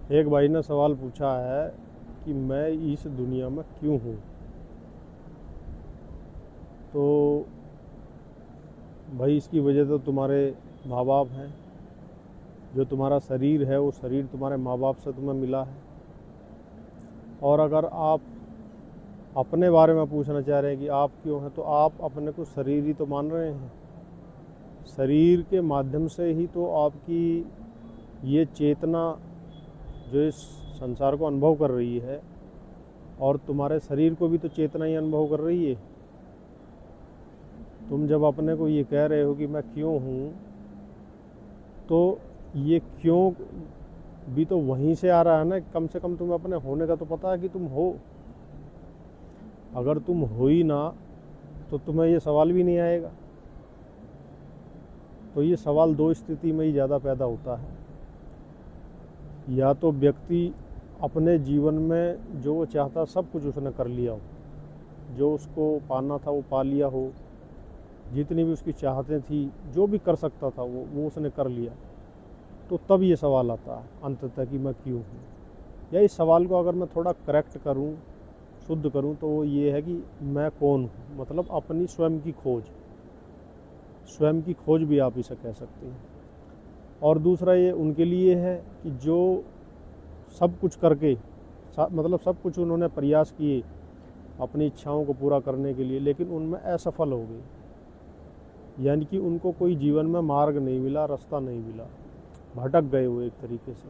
एक भाई ने सवाल पूछा है कि मैं इस दुनिया में क्यों हूँ। तो भाई इसकी वजह तो तुम्हारे माँ बाप हैं। जो तुम्हारा शरीर है वो शरीर तुम्हारे माँ बाप से तुम्हें मिला है। और अगर आप अपने बारे में पूछना चाह रहे हैं कि आप क्यों हैं, तो आप अपने को शरीर ही तो मान रहे हैं। शरीर के माध्यम से ही तो आपकी ये चेतना जो इस संसार को अनुभव कर रही है, और तुम्हारे शरीर को भी तो चेतना ही अनुभव कर रही है। तुम जब अपने को ये कह रहे हो कि मैं क्यों हूँ, तो ये क्यों भी तो वहीं से आ रहा है ना। कम से कम तुम्हें अपने होने का तो पता है कि तुम हो। अगर तुम हो ही ना तो तुम्हें ये सवाल भी नहीं आएगा। तो ये सवाल दो स्थिति में ही ज़्यादा पैदा होता है। या तो व्यक्ति अपने जीवन में जो वो चाहता सब कुछ उसने कर लिया हो, जो उसको पाना था वो पा लिया हो, जितनी भी उसकी चाहतें थी, जो भी कर सकता था वो उसने कर लिया। तो तब ये सवाल आता है अंततः कि मैं क्यों हूँ। या इस सवाल को अगर मैं थोड़ा करेक्ट करूँ, शुद्ध करूँ, तो वो ये है कि मैं कौन हूँ। मतलब अपनी स्वयं की खोज। स्वयं की खोज भी आप इसे कह सकते हैं। और दूसरा ये उनके लिए है कि जो सब कुछ करके, मतलब सब कुछ उन्होंने प्रयास किए अपनी इच्छाओं को पूरा करने के लिए, लेकिन उनमें असफल हो गए। यानी कि उनको कोई जीवन में मार्ग नहीं मिला, रास्ता नहीं मिला, भटक गए वो एक तरीके से।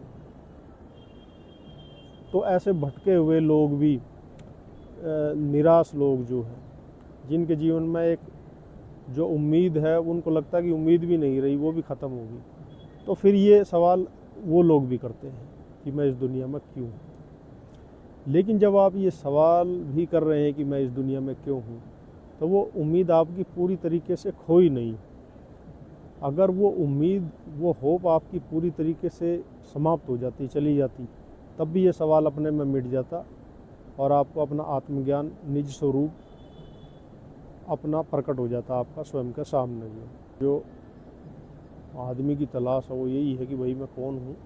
तो ऐसे भटके हुए लोग भी, निराश लोग जो हैं, जिनके जीवन में एक जो उम्मीद है, उनको लगता है कि उम्मीद भी नहीं रही, वो भी ख़त्म होगी। तो फिर ये सवाल वो लोग भी करते हैं कि मैं इस दुनिया में क्यों हूँ। लेकिन जब आप ये सवाल भी कर रहे हैं कि मैं इस दुनिया में क्यों हूँ, तो वो उम्मीद आपकी पूरी तरीके से खोई नहीं। अगर वो उम्मीद, वो होप आपकी पूरी तरीके से समाप्त हो जाती, चली जाती, तब भी ये सवाल अपने में मिट जाता और आपको अपना आत्मज्ञान, निज स्वरूप अपना प्रकट हो जाता आपका स्वयं के सामने। जो आदमी की तलाश है वो यही है कि भाई मैं कौन हूँ।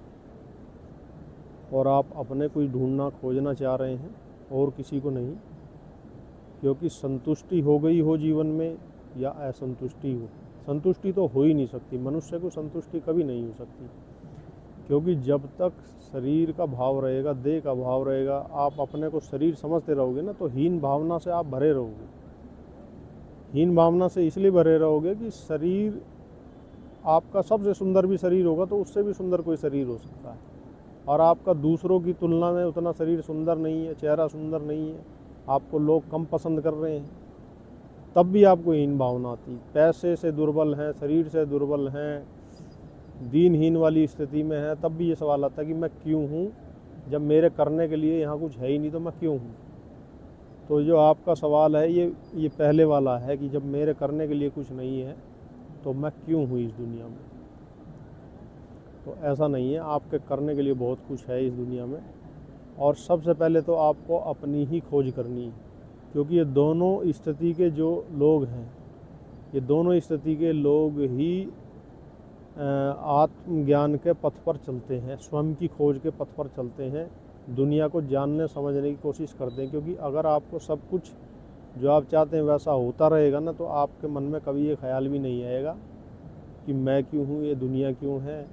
और आप अपने को ही ढूंढना, खोजना चाह रहे हैं, और किसी को नहीं। क्योंकि संतुष्टि हो गई हो जीवन में या असंतुष्टि हो, संतुष्टि तो हो ही नहीं सकती। मनुष्य को संतुष्टि कभी नहीं हो सकती। क्योंकि जब तक शरीर का भाव रहेगा, देह का भाव रहेगा, आप अपने को शरीर समझते रहोगे ना, तो हीन भावना से आप भरे रहोगे। हीन भावना से इसलिए भरे रहोगे कि शरीर आपका सबसे सुंदर भी शरीर होगा तो उससे भी सुंदर कोई शरीर हो सकता है, और आपका दूसरों की तुलना में उतना शरीर सुंदर नहीं है, चेहरा सुंदर नहीं है, आपको लोग कम पसंद कर रहे हैं, तब भी आपको हीन भावना आती। पैसे से दुर्बल हैं, शरीर से दुर्बल हैं, दीनहीन वाली स्थिति में है, तब भी ये सवाल आता है कि मैं क्यों हूँ, जब मेरे करने के लिए यहाँ कुछ है ही नहीं, तो मैं क्यों हूँ। तो जो आपका सवाल है ये पहले वाला है कि जब मेरे करने के लिए कुछ नहीं है तो मैं क्यों हूँ इस दुनिया में। तो ऐसा नहीं है, आपके करने के लिए बहुत कुछ है इस दुनिया में। और सबसे पहले तो आपको अपनी ही खोज करनी है। क्योंकि ये दोनों स्थिति के जो लोग हैं, ये दोनों स्थिति के लोग ही आत्मज्ञान के पथ पर चलते हैं, स्वयं की खोज के पथ पर चलते हैं, दुनिया को जानने समझने की कोशिश करते हैं। क्योंकि अगर आपको सब कुछ जो आप चाहते हैं वैसा होता रहेगा ना, तो आपके मन में कभी ये ख्याल भी नहीं आएगा कि मैं क्यों हूँ, ये दुनिया क्यों है,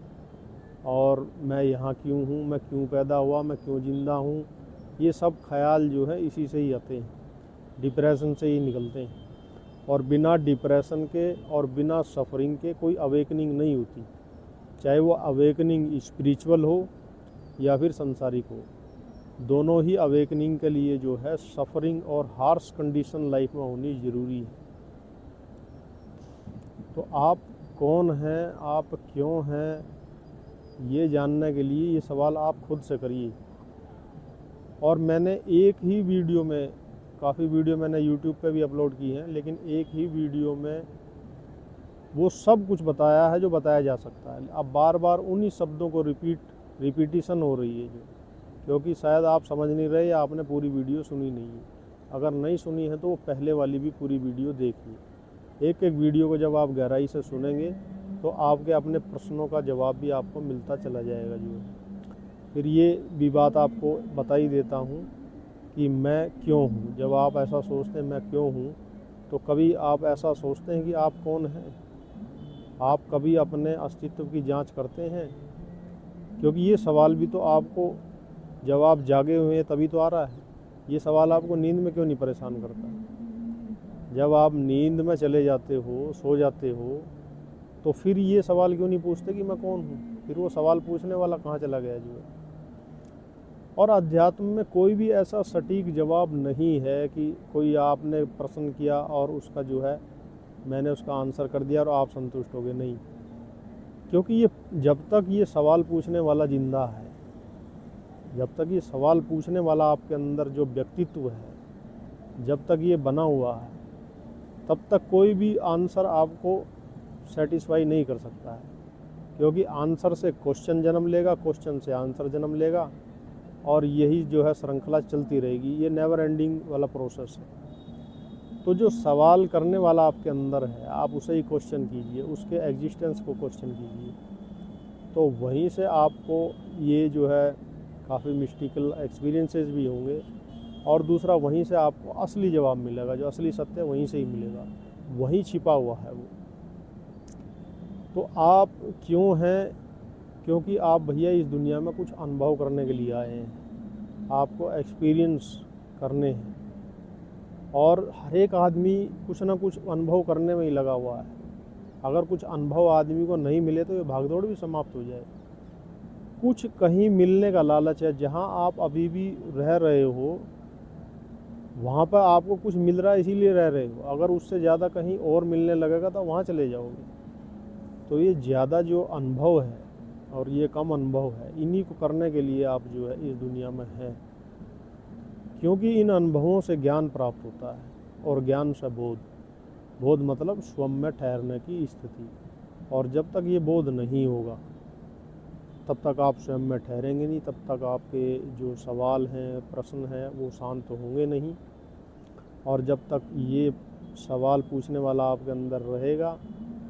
और मैं यहाँ क्यों हूँ, मैं क्यों पैदा हुआ, मैं क्यों जिंदा हूँ। ये सब ख्याल जो है इसी से ही आते हैं, डिप्रेशन से ही निकलते हैं। और बिना डिप्रेशन के और बिना सफरिंग के कोई अवेकनिंग नहीं होती। चाहे वो अवेकनिंग स्पिरिचुअल हो या फिर सांसारिक हो, दोनों ही अवेकनिंग के लिए जो है सफरिंग और हार्श कंडीशन लाइफ में होनी ज़रूरी है। तो आप कौन हैं, आप क्यों हैं, ये जानने के लिए ये सवाल आप खुद से करिए। और मैंने एक ही वीडियो में, काफ़ी वीडियो मैंने यूट्यूब पे भी अपलोड की हैं, लेकिन एक ही वीडियो में वो सब कुछ बताया है जो बताया जा सकता है। अब बार बार उन्हीं शब्दों को रिपीटिशन हो रही है जो, क्योंकि शायद आप समझ नहीं रहे या आपने पूरी वीडियो सुनी नहीं है। अगर नहीं सुनी है तो वो पहले वाली भी पूरी वीडियो देखिए। एक एक वीडियो को जब आप गहराई से सुनेंगे तो आपके अपने प्रश्नों का जवाब भी आपको मिलता चला जाएगा जो है। फिर ये भी बात आपको बता ही देता हूँ कि मैं क्यों हूँ। जब आप ऐसा सोचते हैं मैं क्यों हूँ, तो कभी आप ऐसा सोचते हैं कि आप कौन हैं? आप कभी अपने अस्तित्व की जांच करते हैं? क्योंकि ये सवाल भी तो आपको, जब आप जागे हुए हैं तभी तो आ रहा है। ये सवाल आपको नींद में क्यों नहीं परेशान करता? जब आप नींद में चले जाते हो, सो जाते हो, तो फिर ये सवाल क्यों नहीं पूछते कि मैं कौन हूँ? फिर वो सवाल पूछने वाला कहाँ चला गया जो है? और अध्यात्म में कोई भी ऐसा सटीक जवाब नहीं है कि कोई आपने प्रश्न किया और उसका जो है मैंने उसका आंसर कर दिया और आप संतुष्ट हो गए, नहीं। क्योंकि ये जब तक ये सवाल पूछने वाला जिंदा है, जब तक ये सवाल पूछने वाला आपके अंदर जो व्यक्तित्व है जब तक ये बना हुआ है, तब तक कोई भी आंसर आपको सेटिस्फाई नहीं कर सकता है। क्योंकि आंसर से क्वेश्चन जन्म लेगा, क्वेश्चन से आंसर जन्म लेगा, और यही जो है श्रृंखला चलती रहेगी। ये नेवर एंडिंग वाला प्रोसेस है। तो जो सवाल करने वाला आपके अंदर है, आप उसे ही क्वेश्चन कीजिए, उसके एग्जिस्टेंस को क्वेश्चन कीजिए, तो वहीं से आपको ये जो है काफ़ी मिस्टिकल एक्सपीरियंसेस भी होंगे। और दूसरा, वहीं से आपको असली जवाब मिलेगा, जो असली सत्य है वहीं से ही मिलेगा, वहीं छिपा हुआ है वो। तो आप क्यों हैं? क्योंकि आप भैया इस दुनिया में कुछ अनुभव करने के लिए आए हैं, आपको एक्सपीरियंस करने हैं। और हर एक आदमी कुछ ना कुछ अनुभव करने में ही लगा हुआ है। अगर कुछ अनुभव आदमी को नहीं मिले तो ये भागदौड़ भी समाप्त हो जाए। कुछ कहीं मिलने का लालच है। जहाँ आप अभी भी रह रहे हो वहाँ पर आपको कुछ मिल रहा है, इसीलिए रह रहे हो। अगर उससे ज़्यादा कहीं और मिलने लगेगा तो वहाँ चले जाओगे। तो ये ज़्यादा जो अनुभव है और ये कम अनुभव है, इन्हीं को करने के लिए आप जो है इस दुनिया में हैं। क्योंकि इन अनुभवों से ज्ञान प्राप्त होता है, और ज्ञान से बोध। बोध मतलब स्वयं में ठहरने की स्थिति। और जब तक ये बोध नहीं होगा तब तक आप स्वयं में ठहरेंगे नहीं, तब तक आपके जो सवाल हैं, प्रश्न हैं, वो शांत होंगे नहीं। और जब तक ये सवाल पूछने वाला आपके अंदर रहेगा,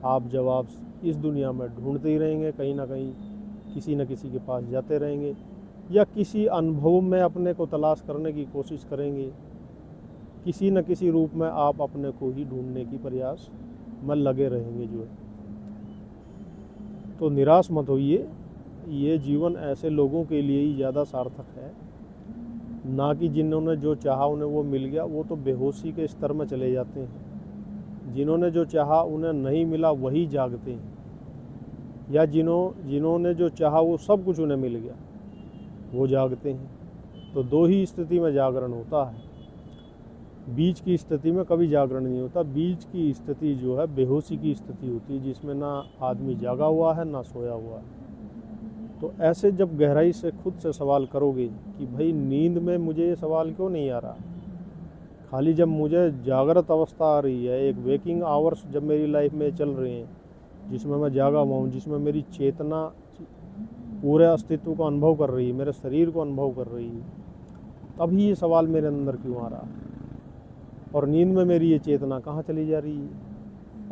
आप जवाब इस दुनिया में ढूंढते ही रहेंगे, कहीं ना कहीं किसी न किसी के पास जाते रहेंगे, या किसी अनुभव में अपने को तलाश करने की कोशिश करेंगे। किसी न किसी रूप में आप अपने को ही ढूंढने की प्रयास में लगे रहेंगे जो है। तो निराश मत होइए। ये जीवन ऐसे लोगों के लिए ही ज़्यादा सार्थक है, ना कि जिन्होंने जो चाहा उन्हें वो मिल गया। वो तो बेहोशी के स्तर में चले जाते हैं। जिन्होंने जो चाहा उन्हें नहीं मिला वही जागते हैं, या जिन्होंने जो चाहा वो सब कुछ उन्हें मिल गया वो जागते हैं। तो दो ही स्थिति में जागरण होता है, बीच की स्थिति में कभी जागरण नहीं होता। बीच की स्थिति जो है बेहोशी की स्थिति होती है, जिसमें ना आदमी जागा हुआ है ना सोया हुआ है। तो ऐसे जब गहराई से खुद से सवाल करोगे कि भाई नींद में मुझे ये सवाल क्यों नहीं आ रहा, खाली जब मुझे जागृत अवस्था आ रही है, एक वेकिंग आवर्स जब मेरी लाइफ में चल रहे हैं, जिसमें मैं जागा हुआ हूँ, जिसमें मेरी चेतना पूरे अस्तित्व को अनुभव कर रही है, मेरे शरीर को अनुभव कर रही है, तभी ये सवाल मेरे अंदर क्यों आ रहा है? और नींद में मेरी ये चेतना कहाँ चली जा रही है?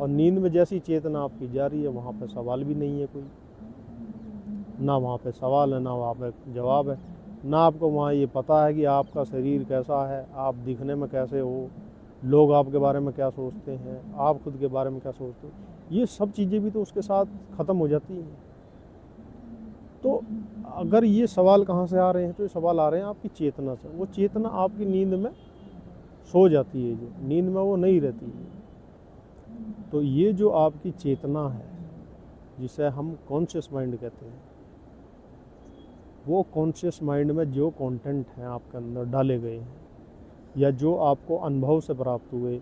और नींद में जैसी चेतना आपकी जा रही है, वहाँ पे सवाल भी नहीं है कोई। ना वहाँ पे सवाल है, ना वहाँ पे जवाब है, ना आपको वहाँ ये पता है कि आपका शरीर कैसा है, आप दिखने में कैसे हो, लोग आपके बारे में क्या सोचते हैं, आप खुद के बारे में क्या सोचते हो। ये सब चीज़ें भी तो उसके साथ ख़त्म हो जाती हैं। तो अगर ये सवाल कहाँ से आ रहे हैं, तो ये सवाल आ रहे हैं आपकी चेतना से। वो चेतना आपकी नींद में सो जाती है, जो नींद में वो नहीं रहती है। तो ये जो आपकी चेतना है, जिसे हम कॉन्शियस माइंड कहते हैं, वो कॉन्शियस माइंड में जो कंटेंट हैं आपके अंदर डाले गए हैं, या जो आपको अनुभव से प्राप्त हुए,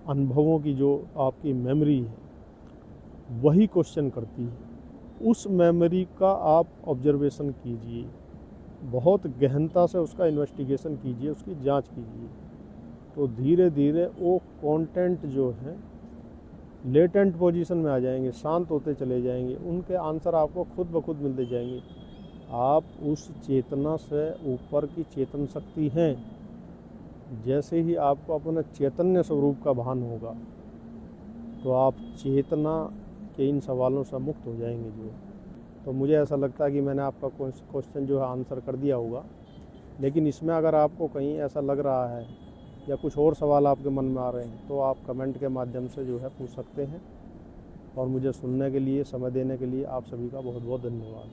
अनुभवों की जो आपकी मेमोरी है, वही क्वेश्चन करती है। उस मेमोरी का आप ऑब्जर्वेशन कीजिए, बहुत गहनता से उसका इन्वेस्टिगेशन कीजिए, उसकी जांच कीजिए। तो धीरे धीरे वो कंटेंट जो है लेटेंट पोजीशन में आ जाएंगे, शांत होते चले जाएंगे, उनके आंसर आपको खुद ब खुद मिलते जाएंगे। आप उस चेतना से ऊपर की चेतन शक्ति हैं। जैसे ही आपको अपने चैतन्य स्वरूप का भान होगा, तो आप चेतना के इन सवालों से मुक्त हो जाएंगे जो। तो मुझे ऐसा लगता है कि मैंने आपका क्वेश्चन जो है आंसर कर दिया होगा। लेकिन इसमें अगर आपको कहीं ऐसा लग रहा है या कुछ और सवाल आपके मन में आ रहे हैं तो आप कमेंट के माध्यम से जो है पूछ सकते हैं। और मुझे सुनने के लिए, समय देने के लिए आप सभी का बहुत बहुत धन्यवाद।